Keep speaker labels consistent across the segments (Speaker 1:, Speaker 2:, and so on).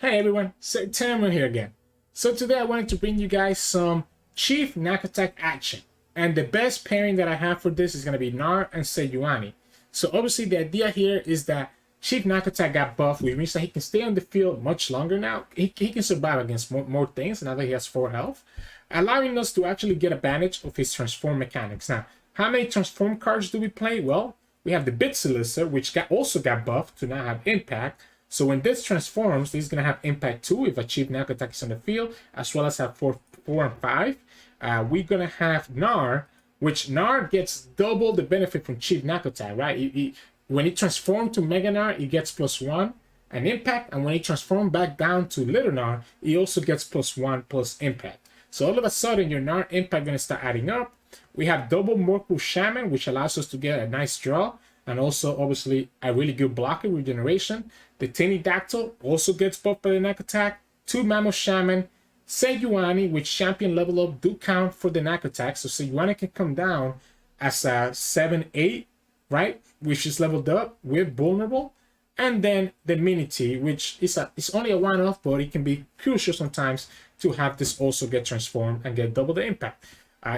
Speaker 1: Hey everyone, Sirturmund here again. So today I wanted to bring you guys some Chief Nakotak action. And the best pairing that I have for this is going to be Gnar and Sejuani. So obviously the idea here is that Chief Nakotak got buffed, which means that he can stay on the field much longer now. He can survive against more things now that he has 4 health, allowing us to actually get advantage of his transform mechanics. Now, how many transform cards do we play? Well, we have the Bitsilica, which also got buffed to now have impact. So when this transforms, this is going to have impact too if a Chief Nakotak is on the field, as well as have 4 and 5. We're going to have Gnar, which Gnar gets double the benefit from Chief Nakotak, right? When he transforms to Mega Gnar, he gets +1 and impact, and when he transforms back down to Little Gnar, he also gets +1 plus impact. So all of a sudden, your Gnar impact going to start adding up. We have double Morkel Shaman, which allows us to get a nice draw, and also obviously a really good blocker regeneration. The Tiny Dactyl also gets buffed by the Nakotak. 2 Mammoth Shaman, Sejuani, which champion level up do count for the Nakotak, so Sejuani can come down as a 7-8, right, which is leveled up with vulnerable. And then the Mini T, which is only a one-off, but it can be crucial sometimes to have this also get transformed and get double the impact.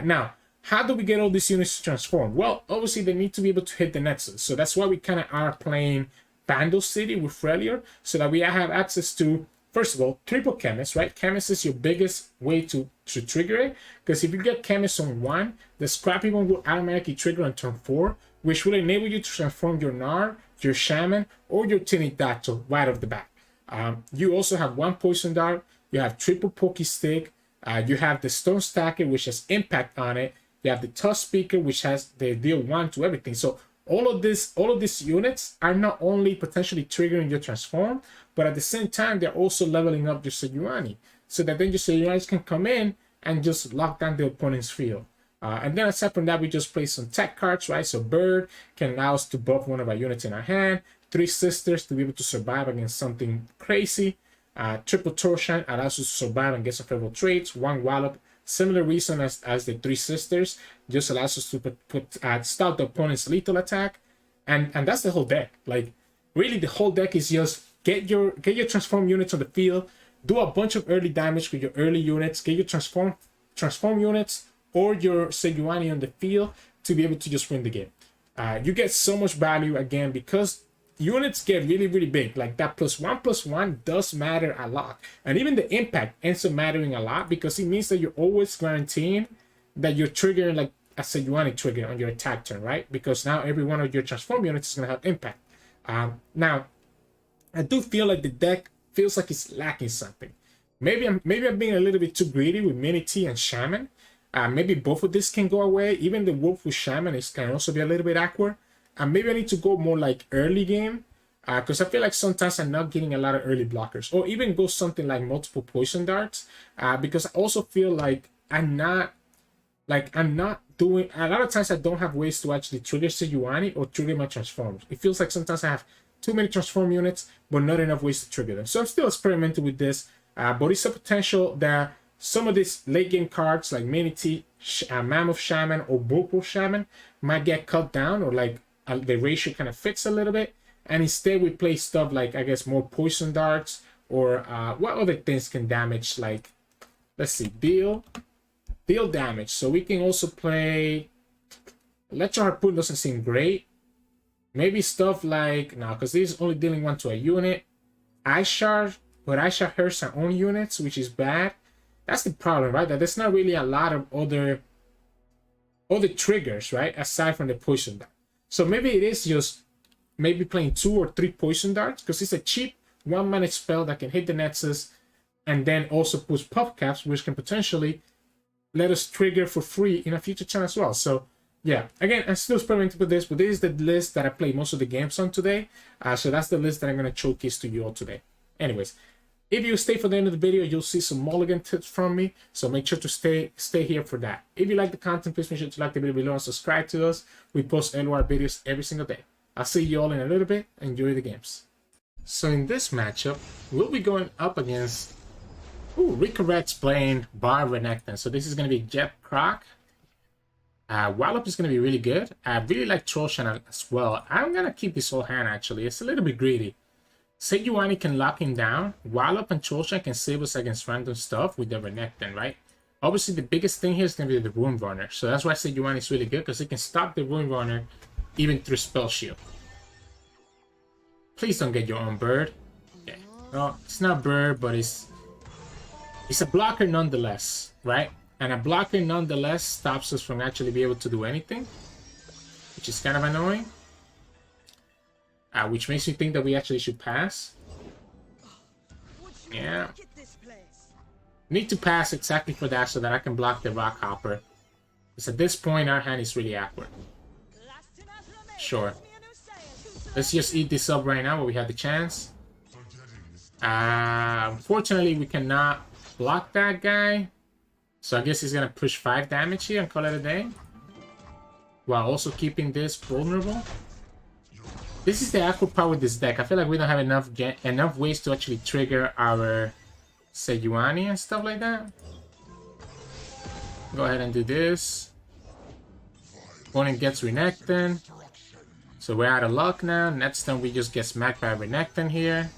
Speaker 1: Now, how do we get all these units to transform? Well, obviously they need to be able to hit the nexus, so that's why we kind of are playing Bando City with Freljord, so that we have access to, first of all, triple Chemist, right? Chemist is your biggest way to trigger it, because if you get Chemist on 1, the Scrappy one will automatically trigger on turn 4, which will enable you to transform your Gnar, your Shaman, or your Tiny Dactyl right off the bat. You also have 1 Poison Dart, you have triple Poke Stick, you have the Stone Stacker, which has impact on it, you have the Tusk Speaker, which has the deal 1 to everything. So all of these units are not only potentially triggering your transform, but at the same time they're also leveling up your Sejuani, so that then your Sejuani can come in and just lock down the opponent's field. And then aside from that, we just play some tech cards, right? So Bird can allow us to buff one of our units in our hand. 3 Sisters to be able to survive against something crazy. Triple Torsion allows us to survive and get some favorable traits. 1 Wallop, similar reason as the 3 Sisters, just allows us to stop the opponent's lethal attack. And that's the whole deck. Like, really the whole deck is just get your transform units on the field, do a bunch of early damage with your early units, get your transform units or your Sejuani on the field to be able to just win the game. You get so much value again because units get really big. Like that +1/+1 does matter a lot, and even the impact ends up mattering a lot because it means that you're always guaranteeing that you're triggering like a Sejuani trigger on your attack turn, right? Because now every one of your transform units is going to have impact. Now I do feel like the deck feels like it's lacking something. Maybe I'm being a little bit too greedy with Mini T and Shaman. Maybe both of this can go away. Even the Wolf with Shaman can also be a little bit awkward. And maybe I need to go more like early game, because I feel like sometimes I'm not getting a lot of early blockers, or even go something like multiple Poison Darts, because I also feel like I'm not doing, a lot of times I don't have ways to actually trigger Sejuani or trigger my transforms. It feels like sometimes I have too many transform units, but not enough ways to trigger them. So I'm still experimenting with this, but it's a potential that some of these late game cards like Mini T, Mammoth Shaman, or Vocal Shaman might get cut down, or like the ratio kind of fits a little bit, and instead we play stuff like, I guess, more Poison Darts, or what other things can damage, like, let's see, deal damage. So we can also play Electro Harpoon, doesn't seem great. Maybe stuff like, no, because this is only dealing 1 to a unit. Ice Shard, but Ice Shard hurts our own units, which is bad. That's the problem, right? That there's not really a lot of other triggers, right? Aside from the Poison Dart. So maybe it is just maybe playing 2 or 3 Poison Darts, because it's a cheap 1-mana spell that can hit the Nexus and then also push Puff Caps, which can potentially let us trigger for free in a future turn as well. So yeah, again, I'm still experimenting with this, but this is the list that I played most of the games on today. So that's the list that I'm going to showcase to you all today. Anyways, if you stay for the end of the video, you'll see some mulligan tips from me, so make sure to stay here for that. If you like the content, please make sure to like the video below and subscribe to us. We post LOR videos every single day. I'll see you all in a little bit. Enjoy the games. So in this matchup, we'll be going up against Rico Red's playing Bard Renekton. So this is going to be Jet Croc. Wallop is going to be really good. I really like Troshan as well. I'm going to keep this whole hand actually. It's a little bit greedy. Sejuani can lock him down. Wallop and Trollshank can save us against random stuff with the Renekton, right? Obviously, the biggest thing here is going to be the Rune Runner. So that's why Sejuani is really good, because it can stop the Rune Runner even through Spell Shield. Please don't get your own bird. Yeah. Well, it's not bird, but it's a blocker nonetheless, right? And a blocker nonetheless stops us from actually being able to do anything, which is kind of annoying. Which makes me think that we actually should pass. Yeah. Need to pass exactly for that so that I can block the Rock Hopper. Because at this point, our hand is really awkward. Sure. Let's just eat this up right now while we have the chance. Unfortunately, we cannot block that guy. So I guess he's going to push 5 damage here and call it a day. While also keeping this vulnerable. This is the awkward part with this deck. I feel like we don't have enough ways to actually trigger our Sejuani and stuff like that. Go ahead and do this. Opponent gets Renekton. So we're out of luck now. Next turn we just get smacked by Renekton here.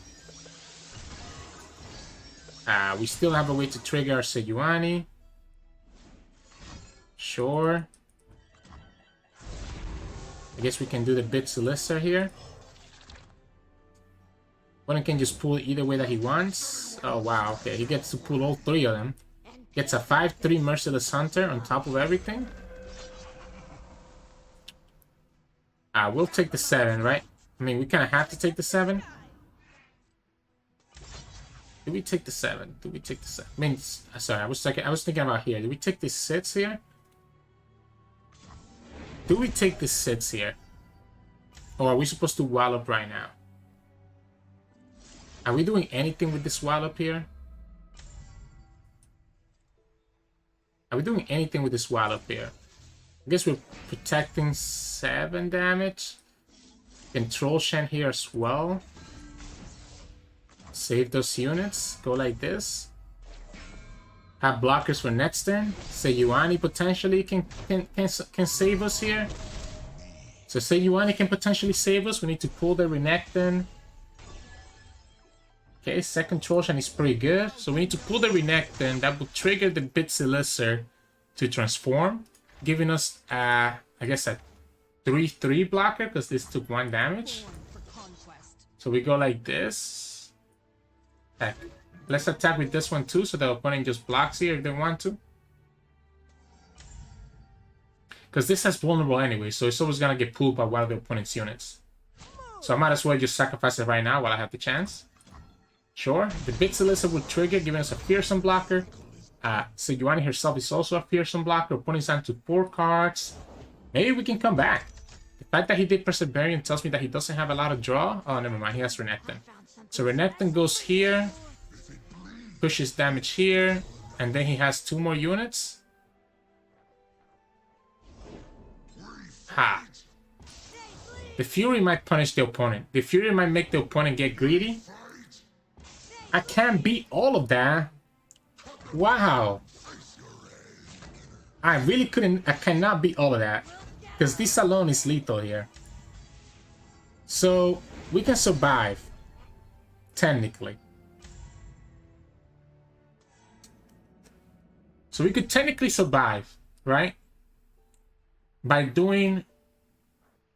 Speaker 1: We still have a way to trigger our Sejuani. Sure. I guess we can do the Bit Solicitor here. One can just pull either way that he wants. Oh wow, okay, he gets to pull all 3 of them. Gets a 5/3 Merciless Hunter on top of everything. We'll take the 7, right? I mean, we kind of have to take the 7. Do we take the 7? Do we take the 7? I mean, sorry, I was thinking about here. Do we take the 6 here? Do we take the 6 here? Or are we supposed to wallop right now? Are we doing anything with this wallop here? Are we doing anything with this wallop here? I guess we're protecting 7 damage. Control Shen here as well. Save those units. Go like this. Have blockers for next turn. Sejuani potentially can save us here. So Sejuani can potentially save us. We need to pull the Renekton. Okay, second Trollshan is pretty good. So we need to pull the Renekton. That will trigger the Bit Solicitor to transform, giving us, I guess, a 3/3 blocker because this took 1 damage. So we go like this. Let's attack with this one too, so the opponent just blocks here if they want to. Because this has vulnerable anyway, so it's always gonna get pulled by one of the opponent's units. So I might as well just sacrifice it right now while I have the chance. Sure, the Bit Solicitor will trigger, giving us a fearsome blocker. Sejuani herself is also a fearsome blocker. Opponent's down to 4 cards. Maybe we can come back. The fact that he did Perseverance tells me that he doesn't have a lot of draw. Oh, never mind, he has Renekton. So Renekton goes here, pushes damage here, and then he has 2 more units. Ha! The Fury might punish the opponent. The Fury might make the opponent get greedy. I can't beat all of that. Wow. I really couldn't. I cannot beat all of that. Because this alone is lethal here. So we can survive. Technically. So we could technically survive, right? By doing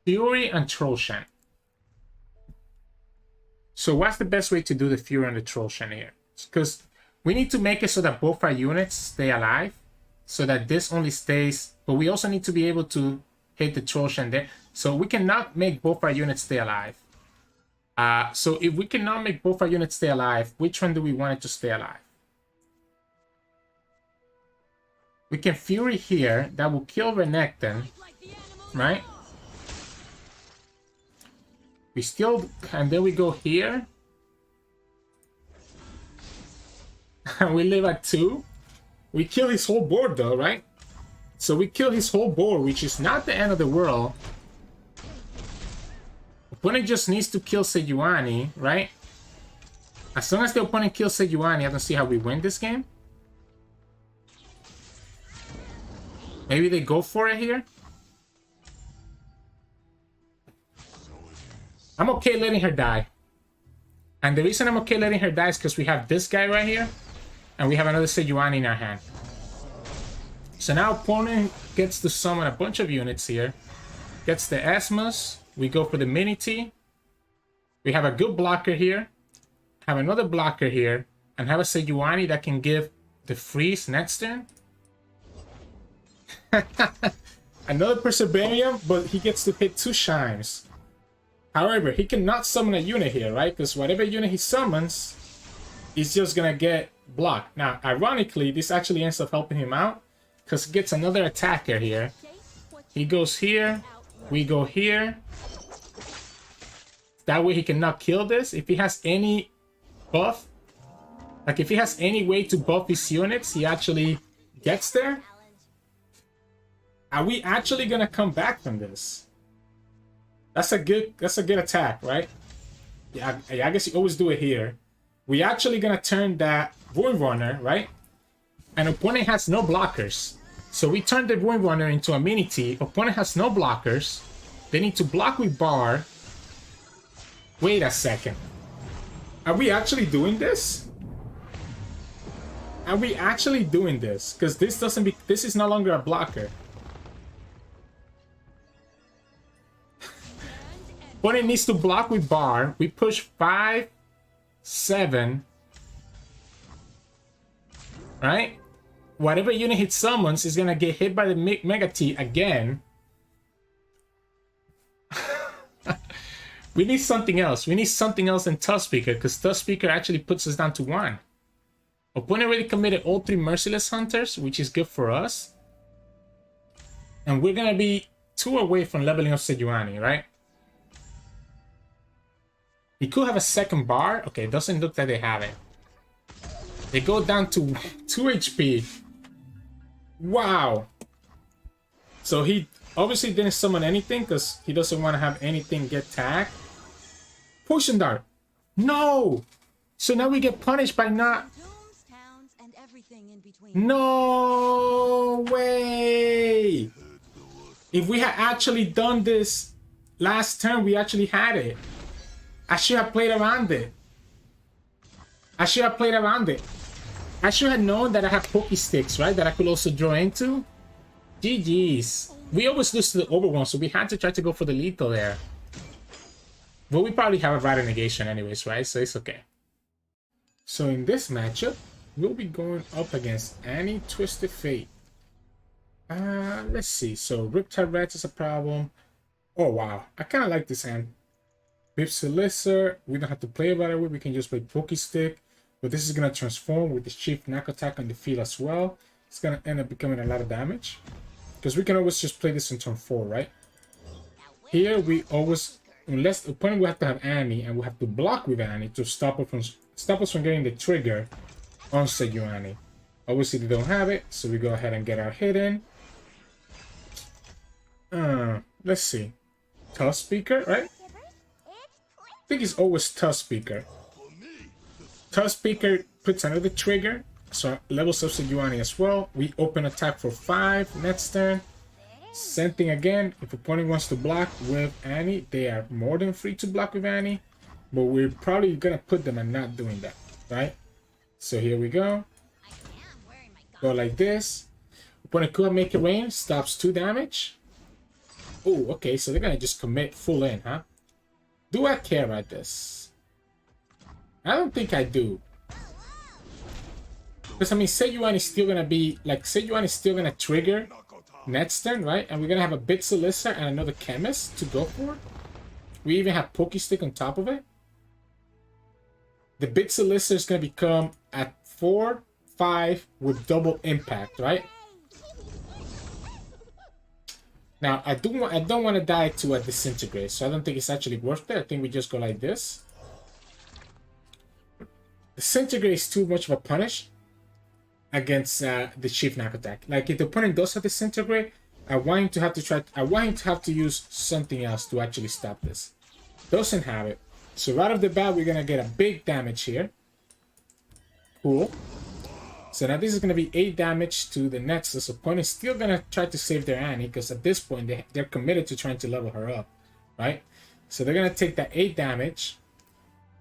Speaker 1: Fury and Trollshan. So what's the best way to do the Fury and the Trollshan here? Because we need to make it so that both our units stay alive. So that this only stays... But we also need to be able to hit the Trollshan there. So we cannot make both our units stay alive. So if we cannot make both our units stay alive, which one do we want it to stay alive? We can Fury here. That will kill Renekton. Right? We still... And then we go here. And we live at 2. We kill his whole board though, right? So we kill his whole board, which is not the end of the world. Opponent just needs to kill Sejuani, right? As long as the opponent kills Sejuani, I don't see how we win this game. Maybe they go for it here. I'm okay letting her die. And the reason I'm okay letting her die is because we have this guy right here. And we have another Sejuani in our hand. So now opponent gets to summon a bunch of units here. Gets the Esmus. We go for the Mini T. We have a good blocker here. Have another blocker here. And have a Sejuani that can give the freeze next turn. Another Perseverance, but he gets to hit 2 Chimes. However, he cannot summon a unit here, right? Because whatever unit he summons, he's just gonna get blocked. Now, ironically, this actually ends up helping him out. Because he gets another attacker here. He goes here. We go here. That way he cannot kill this. If he has any buff, like if he has any way to buff his units, he actually gets there. Are we actually gonna come back from this? That's a good attack, right? Yeah, I guess you always do it here. We actually gonna turn that Void Runner, right? And opponent has no blockers. So we turn the Void Runner into a Mini T. Opponent has no blockers. They need to block with Bard. Wait a second. Are we actually doing this? Are we actually doing this? Because this is no longer a blocker. Opponent needs to block with Bard. We push 5, 7. Right? Whatever unit he summons is gonna get hit by the Mega T again. We need something else. We need something else than Tough Speaker, because Tough Speaker actually puts us down to 1. Opponent already committed all 3 Merciless Hunters, which is good for us. And we're gonna be 2 away from leveling up Sejuani, right? He could have a second bar. Okay, it doesn't look like they have it. They go down to 2 HP. Wow. So he obviously didn't summon anything because he doesn't want to have anything get tagged. Poison Dart. No! So now we get punished by not... No way! If we had actually done this last turn, we actually had it. I should have played around it. I should have known that I have Poke Sticks, right? That I could also draw into. GG's. We always lose to the Overwhelm, so we had to try to go for the lethal there. But we probably have a Bard Renekton anyways, right? So it's okay. So in this matchup, we'll be going up against Annie Twisted Fate. Let's see. So Riptide Rats is a problem. Oh wow, I kind of like this hand. Bipsilisser, we don't have to play about it. We can just play Pokestick. But this is going to transform with the Chief Nakotak on the field as well. It's going to end up becoming a lot of damage. Because we can always just play this in turn 4, right? Here we always, unless the opponent will have to have Annie, and we'll have to block with Annie to stop us from getting the trigger on Sejuani. Obviously they don't have it, so we go ahead and get our hit in. Let's see. Tough Speaker, right? I think it's always Tough Speaker. Tough Speaker puts another trigger, so levels up Sejuani as well. We open attack for 5 next turn. Same thing again. If opponent wants to block with Annie, they are more than free to block with Annie. But we're probably gonna put them and not doing that, right? So here we go. Go like this. Opponent could make it rain, stops 2 damage. Oh, okay, so they're gonna just commit full in, huh? Do I care about this? I don't think I do. Because I mean, Sejuani is still gonna be like Sejuani is still gonna trigger next turn, right? And we're gonna have a Bit Solicitor and another Chemist to go for. We even have Pokestick on top of it. The Bit Solicitor is gonna become at 4, 5 with double impact, right? Now I don't want to die to a Disintegrate, so I don't think it's actually worth it. I think we just go like this. Disintegrate is too much of a punish against the Chief Nakotak. Like if the opponent does have Disintegrate, I want him to have to use something else to actually stop this. Doesn't have it. So right off the bat, we're gonna get a big damage here. Cool. So now this is gonna be 8 damage to the Nexus. Opponent's still gonna try to save their Annie because at this point they're committed to trying to level her up, right? So they're gonna take that 8 damage.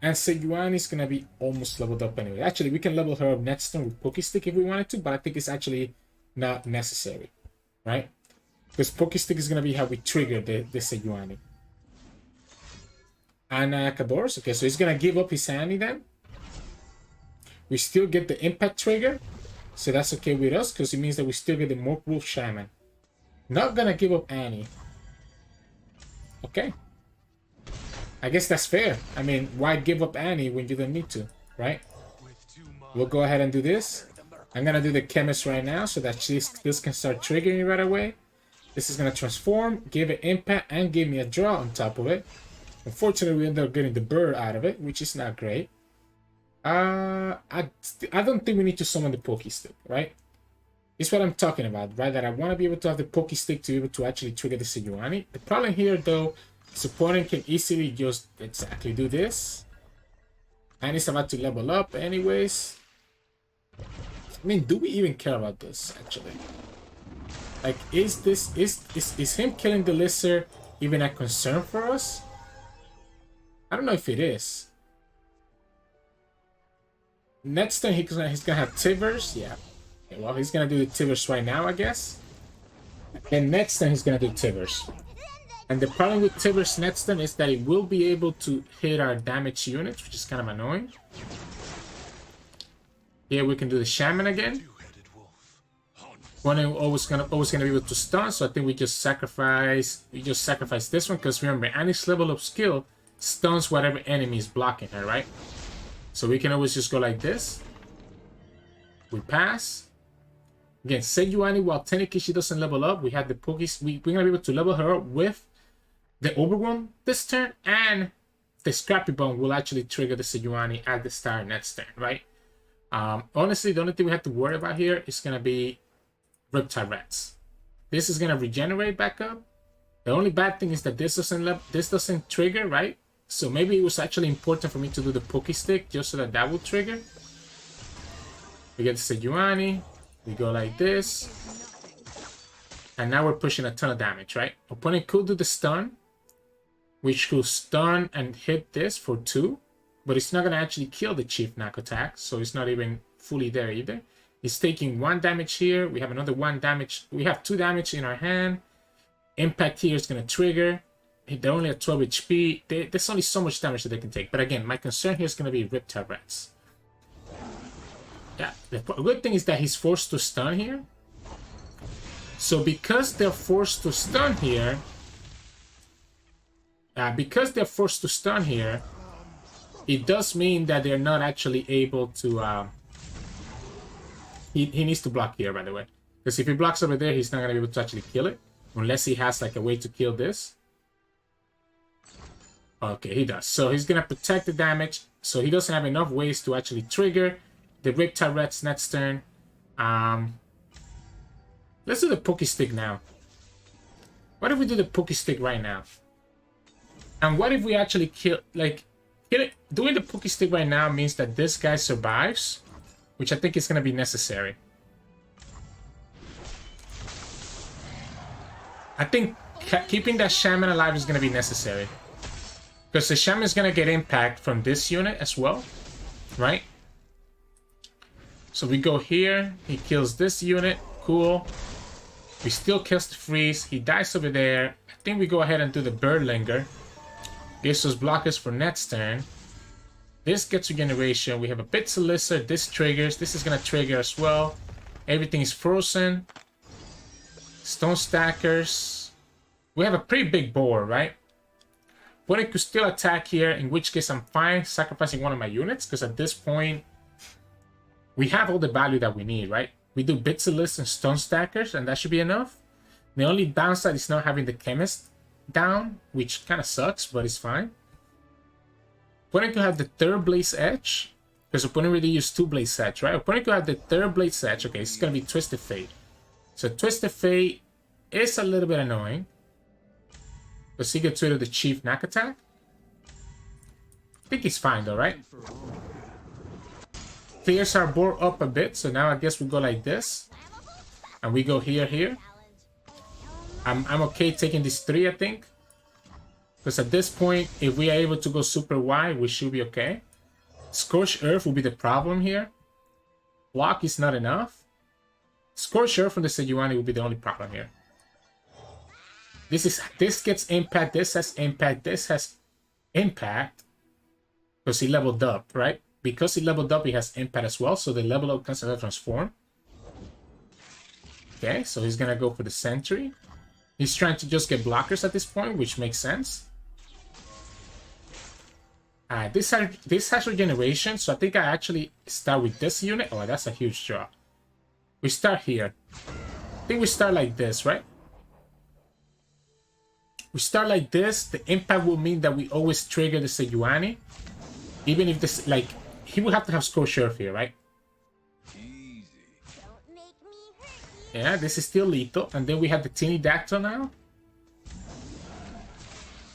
Speaker 1: And Sejuani is gonna be almost leveled up anyway. Actually, we can level her up next turn with Pokestick if we wanted to, but I think it's actually not necessary, right? Because Pokestick is gonna be how we trigger the Sejuani. And Kadors, okay, so he's gonna give up his Annie then. We still get the impact trigger, so that's okay with us because it means that we still get the Mork Wolf Shaman. Not gonna give up Annie. Okay. I guess that's fair. I mean, why give up Annie when you don't need to, right? We'll go ahead and do this. I'm gonna do the Chemist right now so that this can start triggering right away. This is gonna transform, give it impact, and give me a draw on top of it. Unfortunately, we end up getting the bird out of it, which is not great. I don't think we need to summon the Pokestick, right? It's what I'm talking about, right? That I want to be able to have the Pokestick to be able to actually trigger the Sejuani. The problem here, though, is opponent can easily just exactly do this. And it's about to level up anyways. I mean, do we even care about this, actually? Like, is him killing the Lizard even a concern for us? I don't know if it is. Next turn, he's gonna have Tivers. Yeah. Okay, well, he's gonna do the Tivers right now, I guess. And next turn, he's gonna do Tivers. And the problem with Tivers next turn is that it will be able to hit our damage units, which is kind of annoying. Here we can do the Shaman again. One always gonna be able to stun, so I think we just sacrifice this one because remember, Annie's level of skill stuns whatever enemy is blocking her, right? So we can always just go like this. We pass. Again, Sejuani, while technically she doesn't level up, we have the Pokis. We're gonna be able to level her up with the Overwhelm this turn, and the Scrappy Bone will actually trigger the Sejuani at the start next turn, right? Honestly, the only thing we have to worry about here is gonna be Riptide Rats. This is gonna regenerate back up. The only bad thing is that this doesn't trigger, right? So maybe it was actually important for me to do the Pokestick just so that will trigger. We get the Sejuani. We go like this. And now we're pushing a ton of damage, right? Opponent could do the stun, which could stun and hit this for 2. But it's not going to actually kill the Chief Nakotak, so it's not even fully there either. He's taking 1 damage here. We have another 1 damage. We have 2 damage in our hand. Impact here is going to trigger. They're only at 12 HP. There's only so much damage that they can take. But again, my concern here is going to be Riptide Rats. Yeah, the good thing is that he's forced to stun here. So because they're forced to stun here, it does mean that they're not actually able to... He needs to block here, by the way. Because if he blocks over there, he's not going to be able to actually kill it. Unless he has like a way to kill this. Okay, he does. So he's going to protect the damage. So he doesn't have enough ways to actually trigger the Riptide Rats next turn. Let's do the Pokestick now. What if we do the Pokestick right now? And what if we actually kill... Like, doing the Pokestick right now means that this guy survives. Which I think is going to be necessary. I think keeping that Shaman alive is going to be necessary. Because the Shaman is going to get impact from this unit as well. Right? So we go here. He kills this unit. Cool. We still kills the Freeze. He dies over there. I think we go ahead and do the Birdlinger. Gives us blockers for next turn. This gets regeneration. We have a bit of Lizard. This triggers. This is going to trigger as well. Everything is frozen. Stone Stackers. We have a pretty big board, right? But I could still attack here, in which case I'm fine sacrificing one of my units, because at this point, we have all the value that we need, right? We do Bits of List and Stone Stackers, and that should be enough. The only downside is not having the Chemist down, which kind of sucks, but it's fine. Opponent could have the 3rd Blaze Edge, because opponent already used 2 Blaze Edge, right? Opponent could have the 3rd Blaze Edge. Okay, it's going to be Twisted Fate. So Twisted Fate is a little bit annoying. Because he gets rid of the Chief Nakotak. I think he's fine though, right? Clears our board up a bit, so now I guess we go like this. And we go here. I'm okay taking these 3, I think. Because at this point, if we are able to go super wide, we should be okay. Scorched Earth will be the problem here. Block is not enough. Scorched Earth from the Sejuani will be the only problem here. This gets impact, this has impact, this has impact. Because he leveled up, right? Because he leveled up, he has impact as well. So the level up cancels out transform. Okay, so he's gonna go for the sentry. He's trying to just get blockers at this point, which makes sense. This has regeneration, so I think I actually start with this unit. Oh, that's a huge drop. We start here. I think we start like this, right? We start like this. The impact will mean that we always trigger the Sejuani. Even if this, like, he will have to have Scorched Earth here, right? Yeah, this is still lethal. And then we have the Teeny Dactyl now.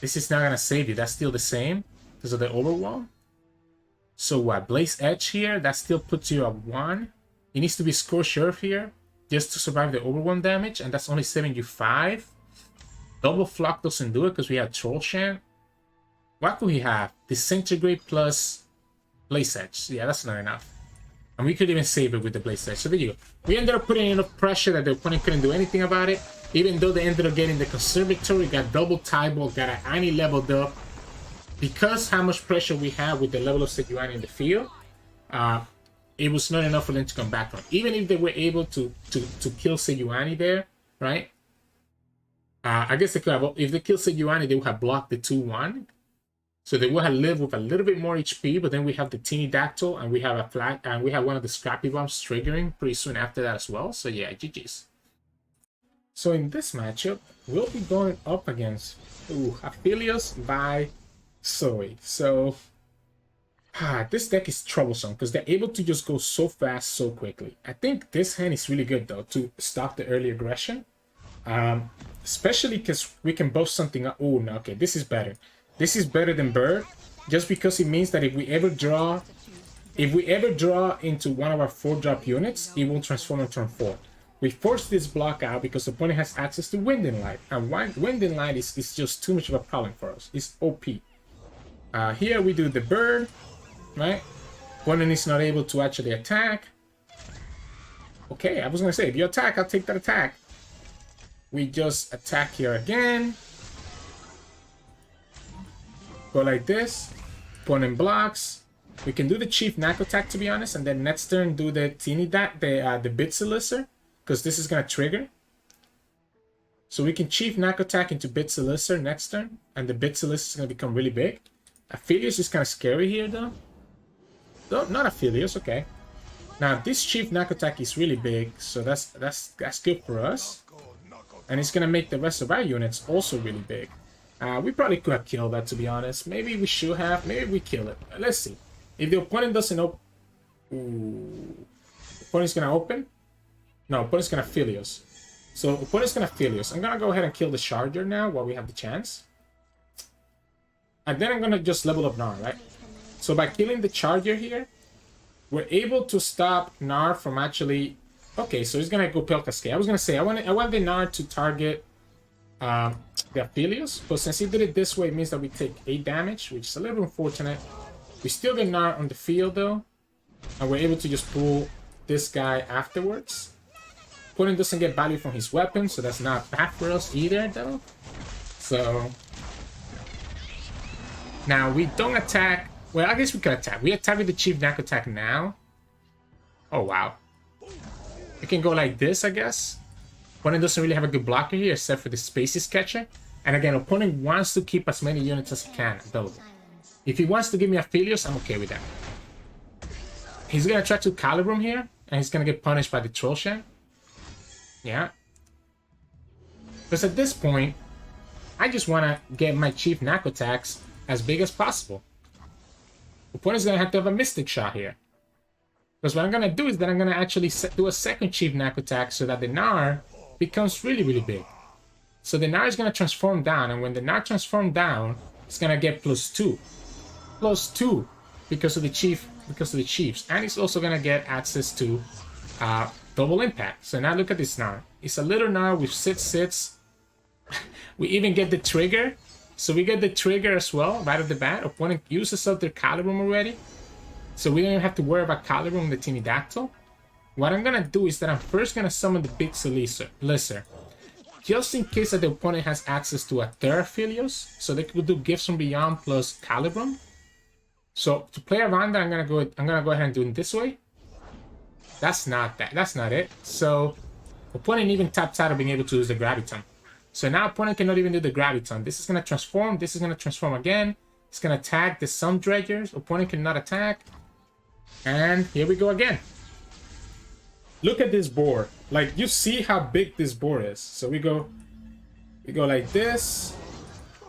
Speaker 1: This is not gonna save you. That's still the same because of the overwhelm. So what? Blaze Edge here. That still puts you at 1. It needs to be Scorched Earth here just to survive the overwhelm damage. And that's only saving you 5. Double Flock doesn't do it because we have Troll Chant. What do we have? Disintegrate plus Blaze Edge. Yeah, that's not enough. And we could even save it with the Blaze Edge. So there you go. We ended up putting enough pressure that the opponent couldn't do anything about it. Even though they ended up getting the Conservatory, got double Tybalt, got an Annie leveled up. Because how much pressure we have with the level of Sejuani in the field, it was not enough for them to come back from. Even if they were able to kill Sejuani there, right? I guess they could have, if they killed Sejuani, they would have blocked the 2-1. So they would have lived with a little bit more HP, but then we have the Teeny Dactyl, and we have a flag, and we have one of the Scrappy Bombs triggering pretty soon after that as well. So yeah, GG's. So in this matchup, we'll be going up against Aphelios Vi Zoe. So this deck is troublesome because they're able to just go so fast, so quickly. I think this hand is really good though to stop the early aggression. Especially because we can buff something up. Oh, no, okay, this is better. This is better than Bird, just because it means that if we ever draw into one of our 4-drop units, it will transform on turn 4. We force this block out because the opponent has access to Wind and Light, and Wind and Light is just too much of a problem for us. It's OP. Here we do the Bird, right? Opponent is not able to actually attack. Okay, I was gonna say, if you attack, I'll take that attack. We just attack here again. Go like this. Opponent blocks. We can do the Chief Nakotak, to be honest, and then next turn do the the Bit Solicitor, because this is gonna trigger. So we can Chief Nakotak into Bit Solicitor next turn, and the Bit Solicitor is gonna become really big. Aphelios is kind of scary here, though. No, not Aphelios. Okay. Now this Chief Nakotak is really big, so that's good for us. And it's gonna make the rest of our units also really big. We probably could have killed that, to be honest. Maybe we should have. Maybe we kill it. Let's see. If the opponent doesn't open... Opponent's gonna open? No, opponent's gonna Aphelios. So opponent's gonna Aphelios. I'm gonna go ahead and kill the Charger now while we have the chance. And then I'm gonna just level up Gnar, right? So by killing the Charger here, we're able to stop Gnar from actually... Okay, so he's gonna go Pale Cascade. I was gonna say, I want the Gnar to target the Aphelios, but since he did it this way, it means that we take 8 damage, which is a little unfortunate. We still get Gnar on the field though, and we're able to just pull this guy afterwards. Opponent doesn't get value from his weapon, so that's not bad for us either though. So now we don't attack. Well, I guess we could attack. We attack with the Chief Nakotak now. Oh wow. We can go like this, I guess. Opponent doesn't really have a good blocker here except for the Spaces Catcher. And again, opponent wants to keep as many units as he can available. If he wants to give me Aphelios, I'm okay with that. He's gonna try to Calibrum here, and he's gonna get punished by the Troll Chant. Yeah. Because at this point, I just wanna get my Chief Nakotaks as big as possible. Opponent's gonna have to have a Mystic Shot here. Because what I'm gonna do is that I'm gonna actually do a second Chief Nakotak so that the Gnar becomes really, really big. So the Gnar is gonna transform down, and when the Gnar transforms down, it's gonna get +2. +2 because of the Chiefs. And it's also gonna get access to double impact. So now look at this Gnar. It's a little Gnar with sits. We even get the trigger So we get the trigger as well, right off the bat. Opponent uses up their Calibrum already. So we don't even have to worry about Calibrum the Tinidactyl. What I'm gonna do is that I'm first gonna summon the big Lisser. Just in case that the opponent has access to a third Aphelios, so they could do Gifts from Beyond plus Calibrum. So to play around that, I'm gonna go ahead and do it this way. That's not it. So opponent even taps out of being able to use the Graviton. So now opponent cannot even do the Graviton. This is gonna transform. This is gonna transform again. It's gonna attack the Sun Dredgers. Opponent cannot attack. And here we go again. Look at this board. Like, you see how big this board is. So we go like this.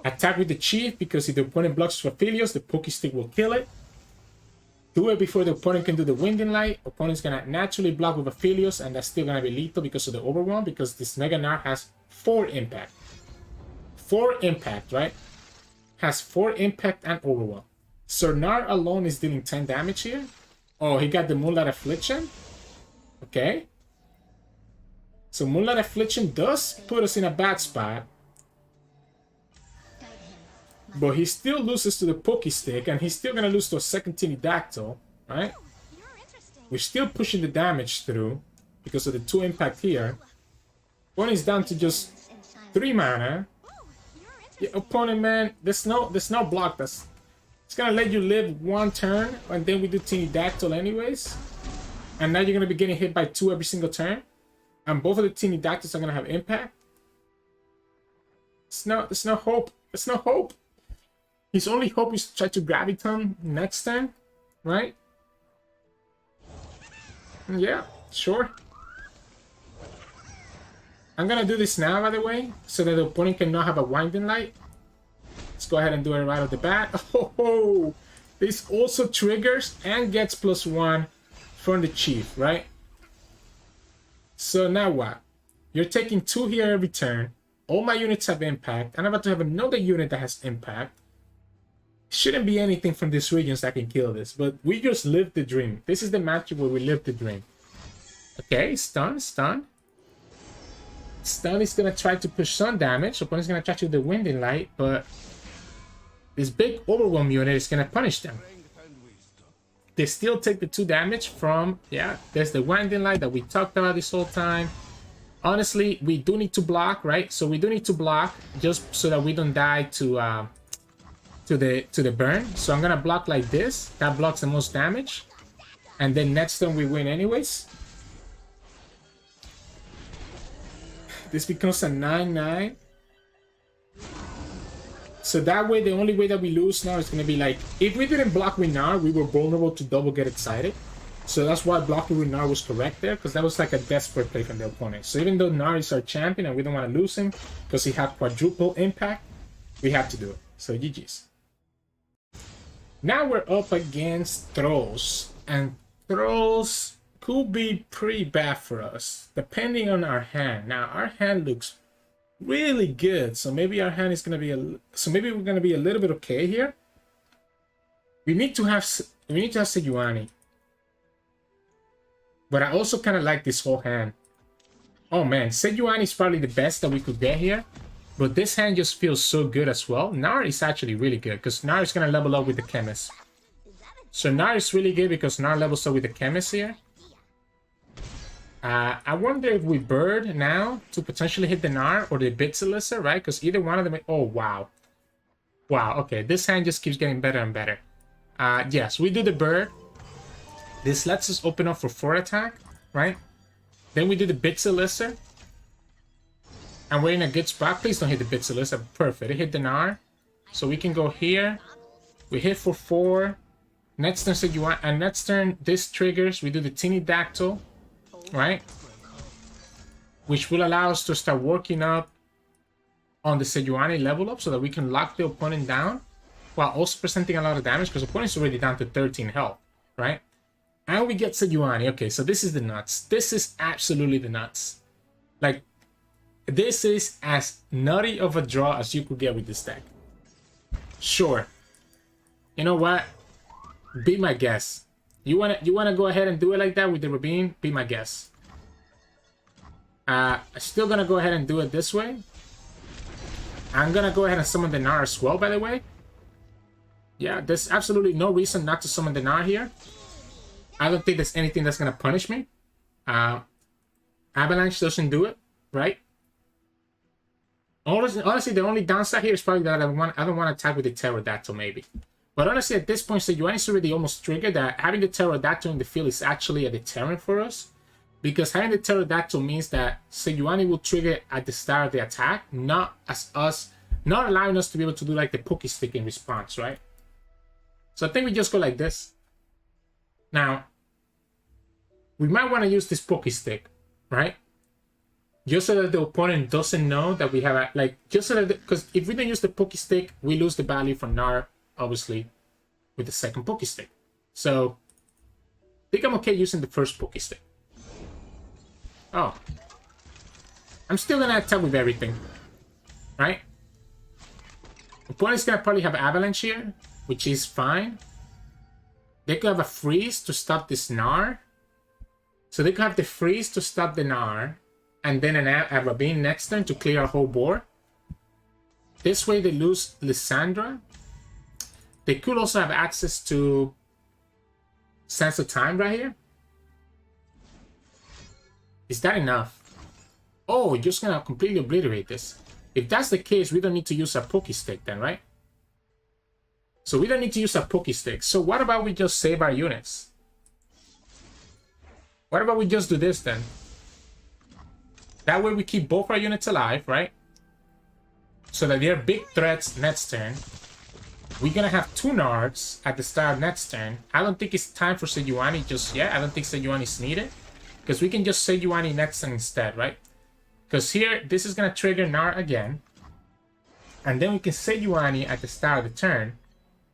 Speaker 1: Attack with the Chief, because if the opponent blocks with Aphelios, the Pokestick will kill it. Do it before the opponent can do the Winding Light. Opponent's gonna naturally block with Aphelios, and that's still gonna be lethal because of the Overwhelm, because this Mega Gnar has 4 impact. 4 impact, right? Has 4 impact and Overwhelm. So Gnar alone is dealing 10 damage here. Oh, he got the Moonlight Affliction. Okay. So Moonlight Affliction does put us in a bad spot. But he still loses to the Pokestick, and he's still going to lose to a second Tinidactyl, right? We're still pushing the damage through because of the 2 impact here. One is down to just 3 mana. Yeah, opponent, man, there's no block. It's going to let you live 1 turn, and then we do Tinidactyl anyways. And now you're going to be getting hit by 2 every single turn. And both of the Tinidactyls are going to have impact. There's no hope. There's no hope. His only hope is to try to Graviton next turn, right? Yeah, sure. I'm gonna do this now, by the way, so that the opponent cannot have a Winding Light. Let's go ahead and do it right off the bat. Oh, this also triggers and gets +1 from the Chief, right? So now what? You're taking 2 here every turn. All my units have impact. I'm about to have another unit that has impact. Shouldn't be anything from these regions that can kill this, but we just lived the dream. This is the matchup where we lived the dream. Okay, stun. Stun is gonna try to push some damage. Opponent's gonna try to do the Winding Light, but this big Overwhelm unit is gonna punish them. They still take the 2 damage from, yeah, there's the Winding Light that we talked about this whole time. Honestly, we do need to block, right? So we do need to block just so that we don't die to the burn. So I'm gonna block like this. That blocks the most damage. And then next turn we win anyways. This becomes a 9-9. So that way, the only way that we lose now is going to be like, if we didn't block with Gnar, we were vulnerable to double get excited. So that's why blocking with Gnar was correct there, because that was like a desperate play from the opponent. So even though Gnar is our champion and we don't want to lose him, because he had quadruple impact, we have to do it. So GG's. Now we're up against Thralls. And Thralls could be pretty bad for us, depending on our hand. Now, our hand looks really good, so maybe our hand is gonna be maybe we're gonna be a little bit okay here. We need to have Sejuani, but I also kind of like this whole hand. Oh man, Sejuani is probably the best that we could get here, but this hand just feels so good as well. Gnar is actually really good because Gnar is gonna level up with the Chemist. So Gnar is really good because Gnar levels up with the Chemist here. I wonder if we Bird now to potentially hit the Gnar or the Bitzelissa, right? Because either one of them... Oh, wow. Wow, okay. This hand just keeps getting better and better. Yes, we do the Bird. This lets us open up for 4 attack, right? Then we do the Bitzelissa. And we're in a good spot. Please don't hit the Bitzelissa. Perfect. It hit the Gnar. So we can go here. We hit for 4. Next turn, Sejuani. And next turn, this triggers. We do the Tinidactyl. Right, which will allow us to start working up on the Sejuani level up so that we can lock the opponent down while also presenting a lot of damage because the opponent's already down to 13 health, right? And we get Sejuani. Okay, so this is the nuts. This is absolutely the nuts. Like, this is as nutty of a draw as you could get with this deck. Sure. You know what? Be my guest. You wanna go ahead and do it like that with the Rabin? Be my guest. Still gonna go ahead and do it this way. I'm gonna go ahead and summon the Gnar as well, by the way. Yeah, there's absolutely no reason not to summon the Gnar here. I don't think there's anything that's gonna punish me. Avalanche doesn't do it, right? Honestly, the only downside here is probably that I don't want to attack with the Pterodactyl, maybe. But honestly, at this point, Sejuani is already almost triggered that having the Pterodactyl in the field is actually a deterrent for us. Because having the Pterodactyl means that Sejuani will trigger at the start of the attack, not allowing us to be able to do like the Poké Stick in response, right? So I think we just go like this. Now, we might want to use this Poké Stick, right? Just so that the opponent doesn't know that we have just so that, because if we don't use the Poké Stick, we lose the value from Gnar, obviously, with the second Poké Stick. So, I think I'm okay using the first Poké Stick. Oh. I'm still gonna attack with everything. Right? Opponent's gonna probably have Avalanche here, which is fine. They could have a Freeze to stop this Gnar. So they could have the Freeze to stop the Gnar, and then a Rabin next turn to clear our whole board. This way they lose Lysandra. They could also have access to Sense of Time right here. Is that enough? Oh, you're just gonna completely obliterate this. If that's the case, we don't need to use a Poké Stick then, right? So we don't need to use a Poké Stick. So what about we just save our units? What about we just do this then? That way we keep both our units alive, right? So that they're big threats next turn. We're gonna have 2 Gnards at the start of next turn. I don't think it's time for Sejuani just yet. I don't think Sejuani is needed. Because we can just Sejuani next turn instead, right? Because here, this is gonna trigger Gnar again. And then we can Sejuani at the start of the turn.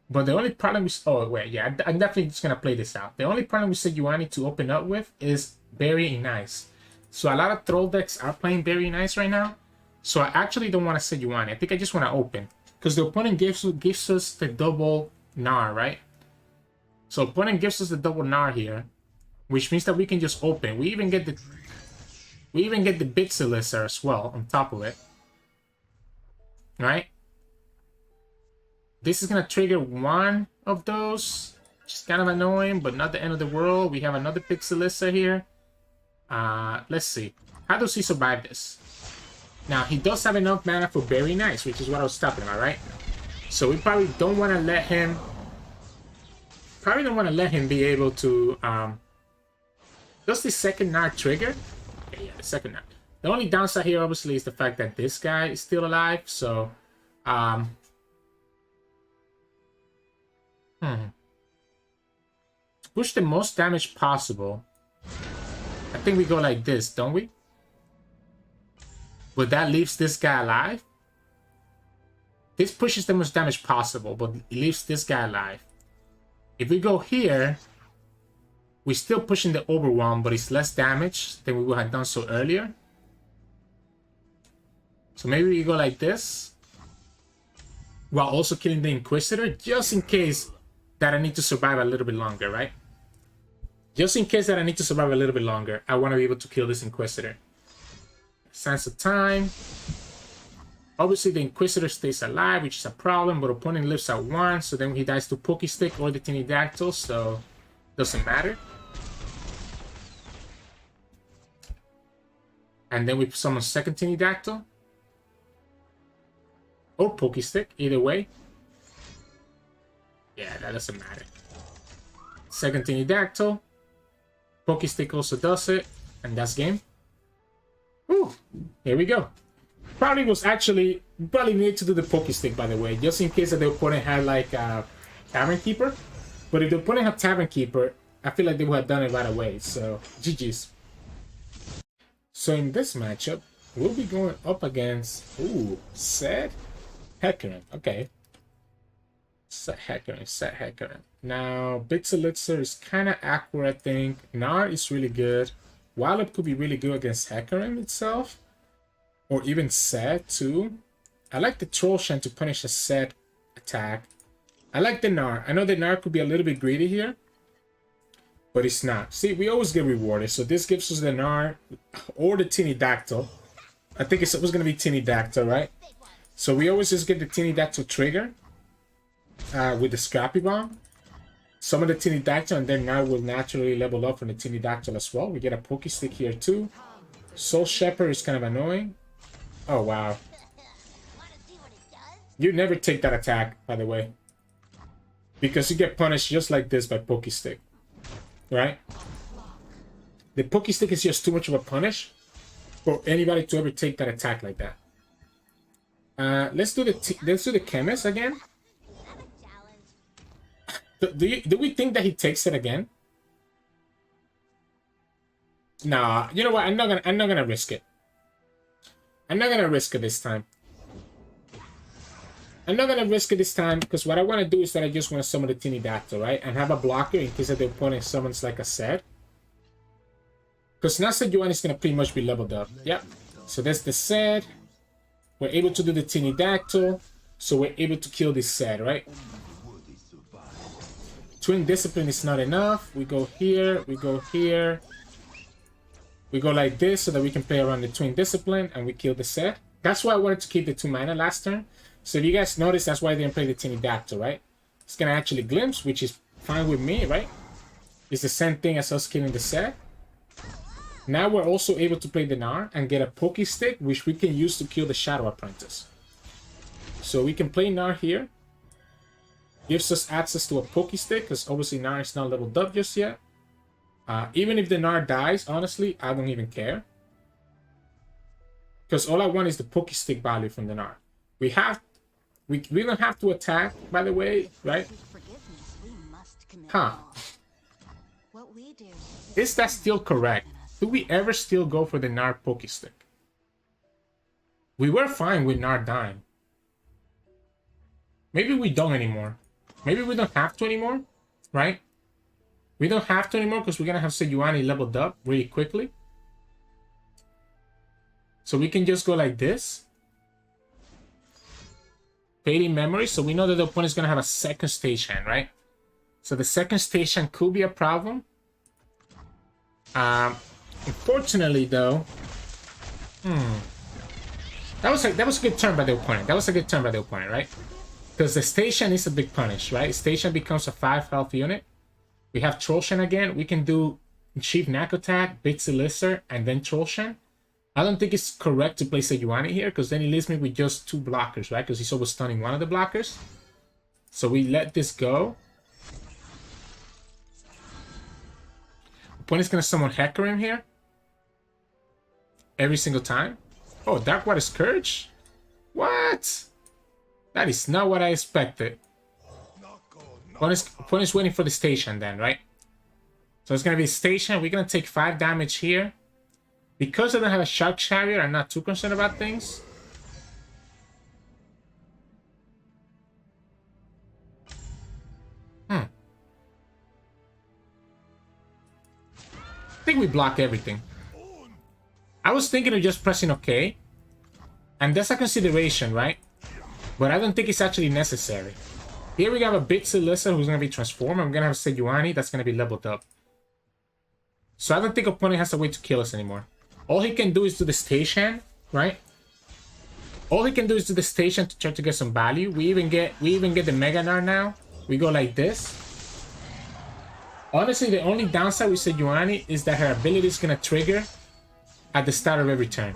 Speaker 1: But the only problem is... Oh, wait, yeah, I'm definitely just gonna play this out. The only problem with Sejuani to open up with is Burying Ice. So a lot of Troll decks are playing Burying Ice right now. So I actually don't want to Sejuani. I think I just want to open. Because the opponent gives us the double Gnar, right? So opponent gives us the double Gnar here. Which means that we can just open. We even get the Bixilissa as well on top of it. Right? This is gonna trigger one of those. Which is kind of annoying, but not the end of the world. We have another Bixilissa here. Let's see. How does he survive this? Now, he does have enough mana for Bury Nice, which is what I was talking about, right? So we probably don't want to let him... be able to... Does the second Gnar trigger? Yeah, the second Gnar. The only downside here, obviously, is the fact that this guy is still alive, so... To push the most damage possible, I think we go like this, don't we? But that leaves this guy alive. This pushes the most damage possible, but it leaves this guy alive. If we go here, we're still pushing the Overwhelm, but it's less damage than we would have done so earlier. So maybe we go like this, while also killing the Inquisitor, just in case that I need to survive a little bit longer, right? Just in case that I need to survive a little bit longer, I want to be able to kill this Inquisitor. Sense of Time. Obviously, the Inquisitor stays alive, which is a problem, but opponent lives at 1, so then he dies to Poké Stick or the Pterodactyl, so doesn't matter. And then we summon second Pterodactyl. Or Poké Stick, either way. Yeah, that doesn't matter. Second Pterodactyl. Poké Stick also does it, and that's game. Ooh, here we go. Probably need to do the Poké Stick, by the way, just in case that the opponent had like a Tavern Keeper. But if the opponent had Tavern Keeper, I feel like they would have done it right away. So GG's. So in this matchup, we'll be going up against Zed Hecarim. Okay. Zed Hecarim. Now, Bixilitzer is kind of awkward, I think. Gnar is really good. Wallop could be really good against Hecarim itself. Or even Zed too. I like the Troll Shen to punish a Zed attack. I like the Gnar. I know the Gnar could be a little bit greedy here. But it's not. See, we always get rewarded. So this gives us the Gnar or the Pterodactyl. I think it was going to be Pterodactyl, right? So we always just get the Tinidactyl trigger with the Scrappy Bomb. Some of the Tinidactyl, and then now will naturally level up from the Tinidactyl as well. We get a Pokestick here too. Soul Shepherd is kind of annoying. Oh, wow. You never take that attack, by the way. Because you get punished just like this by Pokestick. Right? The Pokestick is just too much of a punish for anybody to ever take that attack like that. Let's do the Chemist again. Do we think that he takes it again? Nah, you know what? I'm not gonna risk it. I'm not gonna risk it this time. I'm not gonna risk it this time because what I want to do is that I just want to summon the Tinidactyl, right? And have a blocker in case that the opponent summons like a Zed. Because now Gnar Sejuani is gonna pretty much be leveled up. Yep. So that's the Zed. We're able to do the Tinidactyl, so we're able to kill this Zed, right? Twin Discipline is not enough. We go here, we go here. We go like this so that we can play around the Twin Discipline and we kill the Zed. That's why I wanted to keep the 2 mana last turn. So if you guys notice, that's why I didn't play the Tinidactyl, right? It's gonna actually glimpse, which is fine with me, right? It's the same thing as us killing the Zed. Now we're also able to play the Gnar and get a Pokestick, which we can use to kill the Shadow Apprentice. So we can play Gnar here. Gives us access to a Pokestick, because obviously Gnar is not leveled up just yet. Even if the Gnar dies, honestly, I don't even care. Because all I want is the Pokestick value from the Gnar. We don't have to attack, by the way, right? Huh. Is that still correct? Do we ever still go for the Gnar Pokestick? We were fine with Gnar dying. Maybe we don't anymore. Maybe we don't have to anymore, right? We don't have to anymore because we're going to have Sejuani leveled up really quickly. So we can just go like this. Fading Memory, so we know that the opponent is going to have a second stage hand, right? So the second stage hand could be a problem. Unfortunately, though... That was a good turn by the opponent. That was a good turn by the opponent, right? Because the station is a big punish, right? Station becomes a 5 health unit. We have Trollshan again. We can do Chief Nakotak, Bitsy Lister, and then Trollshan. I don't think it's correct to play Sejuani here, because then he leaves me with just 2 blockers, right? Because he's always stunning one of the blockers. So we let this go. Opponent's going to summon Hecarim here. Every single time. Oh, Darkwater Scourge? What? That is not what I expected. Opponent's waiting for the station then, right? So it's going to be station. We're going to take 5 damage here. Because I don't have a Shark Chariot, I'm not too concerned about things. I think we block everything. I was thinking of just pressing OK. And that's a consideration, right? But I don't think it's actually necessary. Here we have a Bitsy Lister who's going to be transformed. I'm going to have Sejuani that's going to be leveled up. So I don't think opponent has a way to kill us anymore. All he can do is do the station, right? All he can do is do the station to try to get some value. We even get the Mega Gnar now. We go like this. Honestly, the only downside with Sejuani is that her ability is going to trigger at the start of every turn.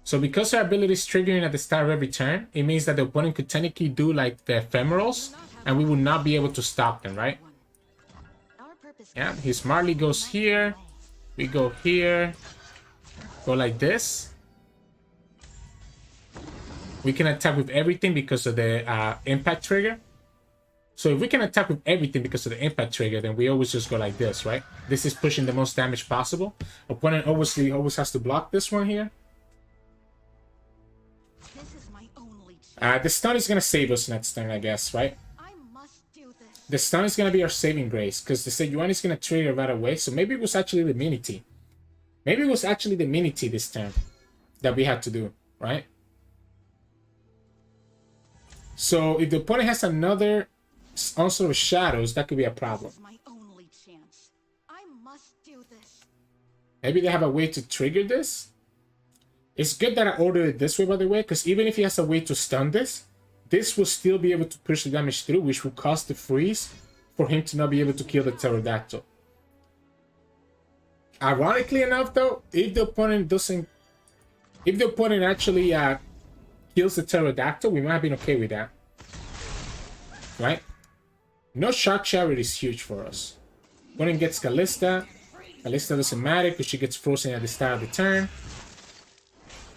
Speaker 1: So because her ability is triggering at the start of every turn, it means that the opponent could technically do like the ephemerals, and we would not be able to stop them, right? Yeah, he smartly goes here. We go here. Go like this. We can attack with everything because of the impact trigger. So if we can attack with everything because of the impact trigger, then we always just go like this, right? This is pushing the most damage possible. Opponent obviously always has to block this one here. The stun is going to save us next turn, I guess, right? The stun is going to be our saving grace, because the Sejuani is going to trigger right away. So maybe it was actually the Mini-T. Maybe it was actually the Mini-T this turn that we had to do, right? So if the opponent has another Onslaught of Shadows, that could be a problem. Maybe they have a way to trigger this? It's good that I ordered it this way, by the way, because even if he has a way to stun this, this will still be able to push the damage through, which will cause the freeze for him to not be able to kill the pterodactyl. Ironically enough, though, if the opponent actually kills the pterodactyl, we might have been okay with that, right? No Shark Chariot is huge for us. Opponent gets Callista. Callista doesn't matter because she gets frozen at the start of the turn.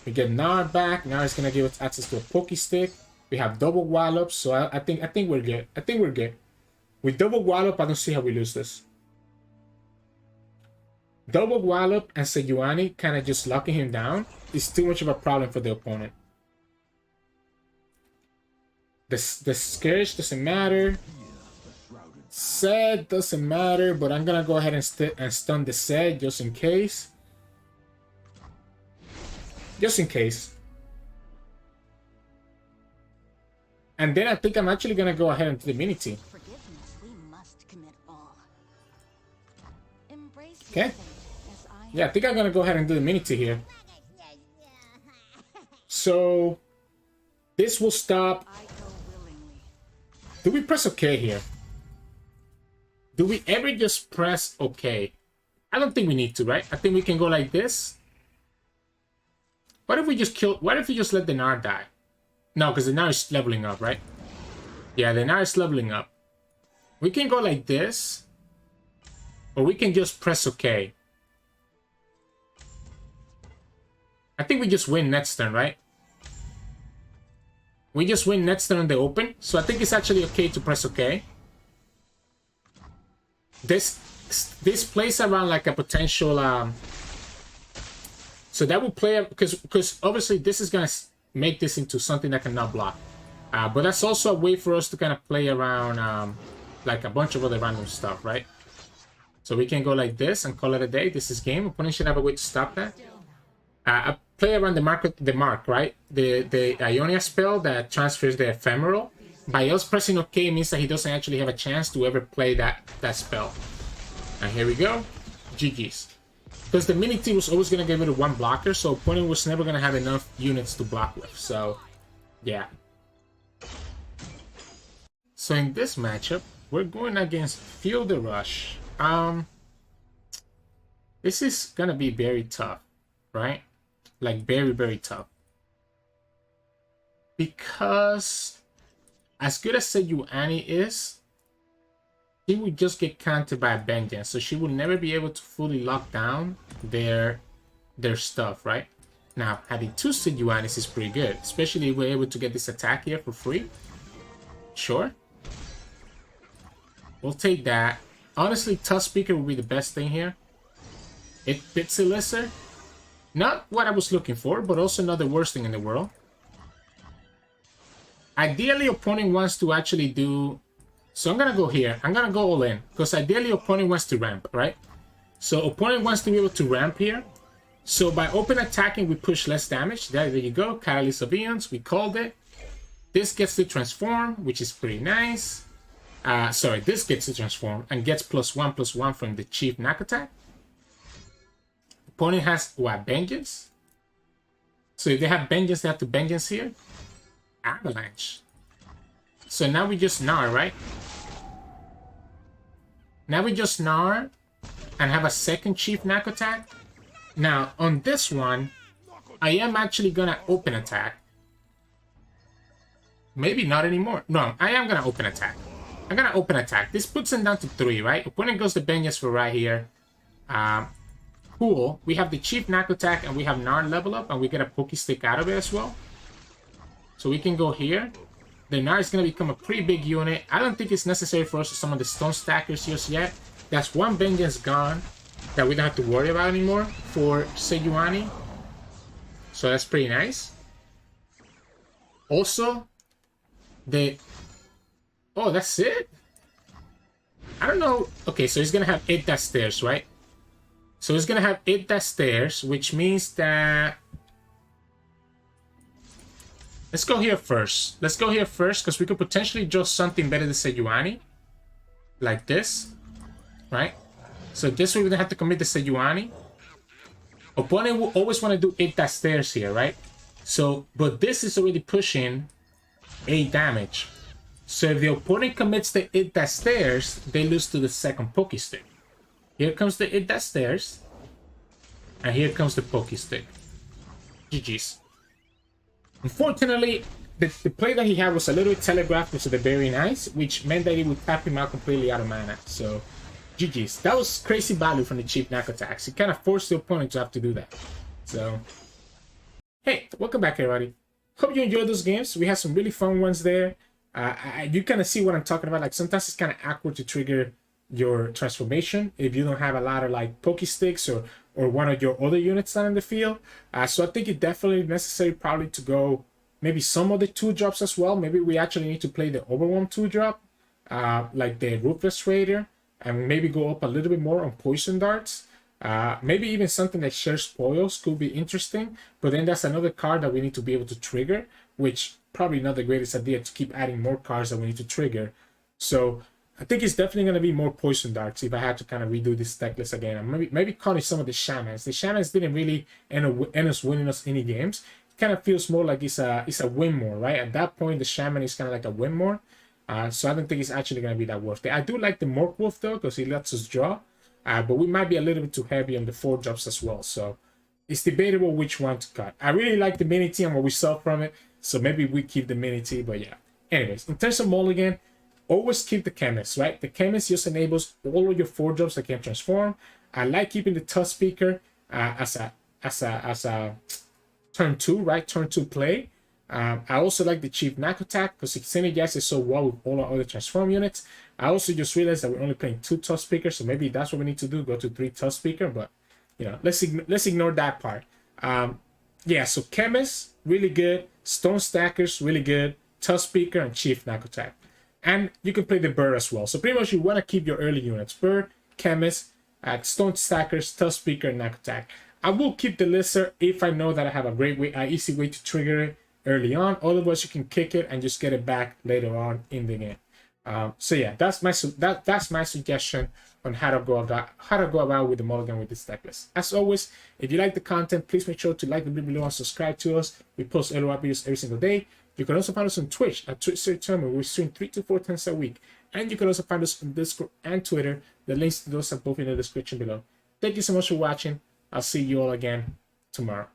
Speaker 1: We get Gnar back. Gnar is gonna give us access to a Poke Stick. We have double Wallop, so I think we're good. I think we're good. With double Wallop, I don't see how we lose this. Double Wallop and Sejuani kind of just locking him down is too much of a problem for the opponent. The Scourge doesn't matter. Zed doesn't matter, but I'm gonna go ahead and stun the Zed just in case. Just in case. And then I think I'm actually gonna go ahead and do the mini T. Okay. Yeah, I think I'm gonna go ahead and do the mini T here. So this will stop. Do we press OK here? Do we ever just press OK? I don't think we need to, right? I think we can go like this. What if we just kill... What if we just let the Gnar die? No, because the Gnar is leveling up, right? Yeah, the Gnar is leveling up. We can go like this. Or we can just press OK. I think we just win next turn, right? We just win next turn on the open. So I think it's actually okay to press OK. This plays around like a potential... So that will play... Because obviously this is going to make this into something that cannot block. But that's also a way for us to kind of play around like a bunch of other random stuff, right? So we can go like this and call it a day. This is game. Opponent should have a way to stop that. I play around the mark, right? The Ionia spell that transfers the ephemeral. By us pressing OK means that he doesn't actually have a chance to ever play that spell. And here we go. GG's. Because the mini T was always going to get rid of one blocker, so opponent was never going to have enough units to block with. So, yeah. So in this matchup, we're going against Feel the Rush. This is going to be very tough, right? Like very, very tough. Because as good as Sejuani is, she would just get countered by a Vengeance, so she would never be able to fully lock down their stuff, right? Now, having two Sejuanis is pretty good, especially if we're able to get this attack here for free. Sure. We'll take that. Honestly, Tusk Speaker would be the best thing here. It fits Elixir. Not what I was looking for, but also not the worst thing in the world. Ideally, opponent wants to actually do... So I'm going to go here. I'm going to go all in. Because ideally, opponent wants to ramp, right? So opponent wants to be able to ramp here. So by open attacking, we push less damage. There you go. Catalyst of Eons. We called it. This gets to transform, which is pretty nice. Sorry, this gets to transform and gets +1/+1 from the Chief Nakotak. Opponent has what? Vengeance? So if they have Vengeance, they have to Vengeance here. Avalanche. So now we just Gnar, right? Now we just Gnar and have a second Chief Nakotak. Now, on this one, I am actually gonna open attack. Maybe not anymore. No, I am gonna open attack. I'm gonna open attack. This puts him down to 3, right? Opponent goes to Vengeance for right here. Cool. We have the Chief Nakotak and we have Gnar level up and we get a Poke Stick out of it as well. So we can go here. The Gnar is going to become a pretty big unit. I don't think it's necessary for us to summon the Stone Stackers just yet. That's one Vengeance gone that we don't have to worry about anymore for Sejuani. So that's pretty nice. Also, oh, that's it? I don't know. Okay, so he's going to have 8 stairs, right? So he's going to have 8 stairs, which means that... Let's go here first. Let's go here first, because we could potentially draw something better than Sejuani. Like this. Right? So this way we don't have to commit the Sejuani. Opponent will always want to do 8 that stairs here, right? So, but this is already pushing 8 damage. So if the opponent commits the 8 that stairs, they lose to the second Poke Stick. Here comes the 8 that stairs. And here comes the Poke Stick. GG's. Unfortunately, the play that he had was a little bit telegraphed into the very nice, which meant that he would tap him out completely out of mana. So, GG's. That was crazy value from the Chief Nakotak. He kind of forced the opponent to have to do that. So, hey, welcome back, everybody. Hope you enjoyed those games. We had some really fun ones there. You kind of see what I'm talking about. Like, sometimes it's kind of awkward to trigger your transformation if you don't have a lot of like Poke Sticks or one of your other units down in the field. So I think it's definitely necessary probably to go maybe some of the 2-drops as well. Maybe we actually need to play the Overwhelm 2-drop, like the Ruthless Raider, and maybe go up a little bit more on Poison Darts. Maybe even something like Share Spoils could be interesting, but then that's another card that we need to be able to trigger, which probably not the greatest idea to keep adding more cards that we need to trigger. So I think it's definitely going to be more Poison Darts if I had to kind of redo this deck list again. And maybe calling some of the Shamans. The Shamans didn't really end us winning us any games. It kind of feels more like it's a win more, right? At that point, the Shaman is kind of like a win more. So I don't think it's actually going to be that worth it. I do like the Mork Wolf though, because he lets us draw. But we might be a little bit too heavy on the 4-drops as well. So it's debatable which one to cut. I really like the Mini T and what we saw from it. So maybe we keep the Mini T, but yeah. Anyways, in terms of mulligan, always keep the Chemist, right? The Chemist just enables all of your 4-drops that can transform. I like keeping the Tusk Speaker as a turn 2, right? Turn 2 play. I also like the Chief Nakotak because it synergizes so well with all our other transform units. I also just realized that we're only playing 2 Tusk Speakers, so maybe that's what we need to do, go to 3 Tusk Speaker, but you know, let's ignore that part. Yeah, so Chemist, really good. Stone Stackers, really good. Tusk Speaker and Chief Nakotak. And you can play the Bird as well. So pretty much you want to keep your early units. Bird, Chemist, Stone Stackers, Tusk Speaker, and Nakotak. I will keep the Lizard if I know that I have a great way, an easy way to trigger it early on. Otherwise, you can kick it and just get it back later on in the game. So yeah, that's my suggestion on how to go about with the mulligan with this deck list. As always, if you like the content, please make sure to like the video below and subscribe to us. We post LOR videos every single day. You can also find us on Twitch at Twitch Sirturmund, where we stream 3 to 4 times a week. And you can also find us on Discord and Twitter. The links to those are both in the description below. Thank you so much for watching. I'll see you all again tomorrow.